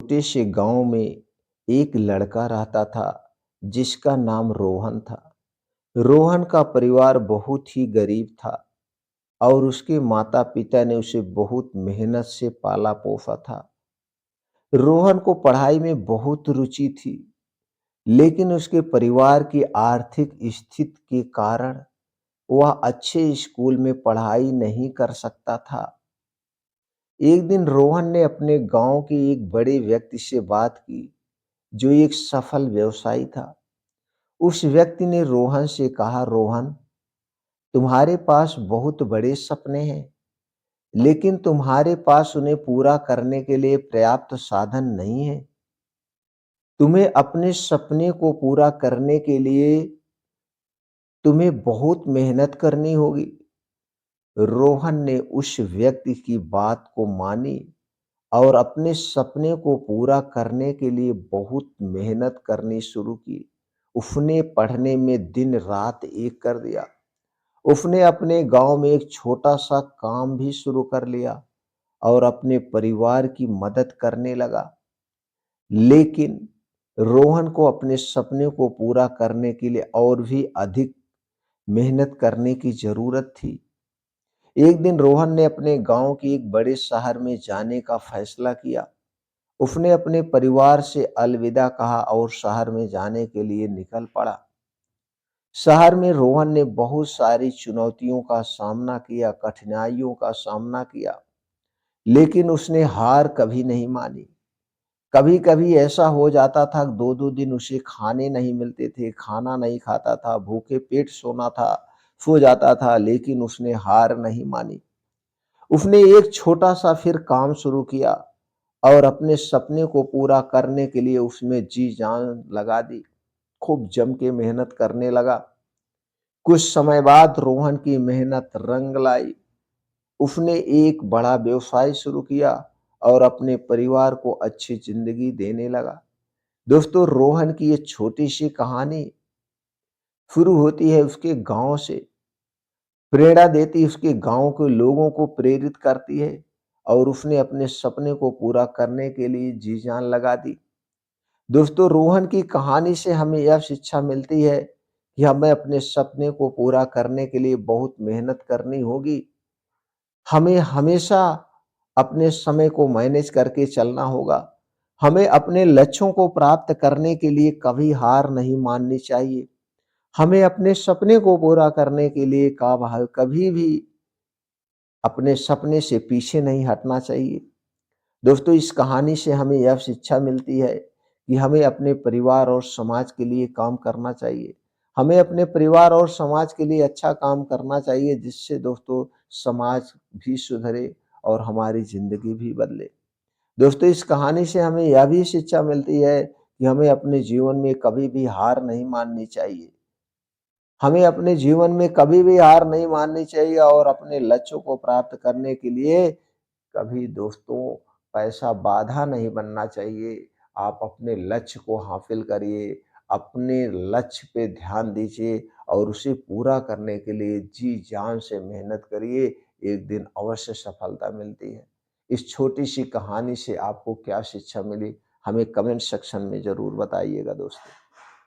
छोटे से गांव में एक लड़का रहता था जिसका नाम रोहन था। रोहन का परिवार बहुत ही गरीब था और उसके माता पिता ने उसे बहुत मेहनत से पाला पोसा था। रोहन को पढ़ाई में बहुत रुचि थी, लेकिन उसके परिवार की आर्थिक स्थिति के कारण वह अच्छे स्कूल में पढ़ाई नहीं कर सकता था। एक दिन रोहन ने अपने गांव के एक बड़े व्यक्ति से बात की, जो एक सफल व्यवसायी था। उस व्यक्ति ने रोहन से कहा, रोहन, तुम्हारे पास बहुत बड़े सपने हैं, लेकिन तुम्हारे पास उन्हें पूरा करने के लिए पर्याप्त साधन नहीं है। तुम्हें अपने सपने को पूरा करने के लिए तुम्हें बहुत मेहनत करनी होगी। रोहन ने उस व्यक्ति की बात को मानी और अपने सपने को पूरा करने के लिए बहुत मेहनत करनी शुरू की। उसने पढ़ने में दिन रात एक कर दिया। उसने अपने गांव में एक छोटा सा काम भी शुरू कर लिया और अपने परिवार की मदद करने लगा। लेकिन रोहन को अपने सपने को पूरा करने के लिए और भी अधिक मेहनत करने की जरूरत थी। एक दिन रोहन ने अपने गांव के एक बड़े शहर में जाने का फैसला किया। उसने अपने परिवार से अलविदा कहा और शहर में जाने के लिए निकल पड़ा। शहर में रोहन ने बहुत सारी चुनौतियों का सामना किया, कठिनाइयों का सामना किया, लेकिन उसने हार कभी नहीं मानी। कभी कभी ऐसा हो जाता था, दो दो दिन उसे खाने नहीं मिलते थे, खाना नहीं खाता था, भूखे पेट सो जाता था, लेकिन उसने हार नहीं मानी। उसने एक छोटा सा फिर काम शुरू किया और अपने सपने को पूरा करने के लिए उसमें जी जान लगा दी। खूब जम के मेहनत करने लगा। कुछ समय बाद रोहन की मेहनत रंग लाई। उसने एक बड़ा व्यवसाय शुरू किया और अपने परिवार को अच्छी जिंदगी देने लगा। दोस्तों, रोहन की ये छोटी सी कहानी शुरू होती है उसके गांव से, प्रेरणा देती, उसके गांव के लोगों को प्रेरित करती है और उसने अपने सपने को पूरा करने के लिए जी जान लगा दी। दोस्तों, रोहन की कहानी से हमें यह शिक्षा मिलती है कि हमें अपने सपने को पूरा करने के लिए बहुत मेहनत करनी होगी। हमें हमेशा अपने समय को मैनेज करके चलना होगा। हमें अपने लक्ष्यों को प्राप्त करने के लिए कभी हार नहीं माननी चाहिए। हमें अपने सपने को पूरा करने के लिए कभी भी अपने सपने से पीछे नहीं हटना चाहिए। दोस्तों, इस कहानी से हमें यह शिक्षा मिलती है कि हमें अपने परिवार और समाज के लिए काम करना चाहिए। हमें अपने परिवार और समाज के लिए अच्छा काम करना चाहिए, जिससे दोस्तों समाज भी सुधरे और हमारी जिंदगी भी बदले। दोस्तों, इस कहानी से हमें यह भी शिक्षा मिलती है कि हमें अपने जीवन में कभी भी हार नहीं माननी चाहिए। हमें अपने जीवन में कभी भी हार नहीं माननी चाहिए और अपने लक्ष्यों को प्राप्त करने के लिए कभी दोस्तों पैसा बाधा नहीं बनना चाहिए। आप अपने लक्ष्य को हासिल करिए, अपने लक्ष्य पे ध्यान दीजिए और उसे पूरा करने के लिए जी जान से मेहनत करिए। एक दिन अवश्य सफलता मिलती है। इस छोटी सी कहानी से आपको क्या शिक्षा मिली, हमें कमेंट सेक्शन में जरूर बताइएगा दोस्तों।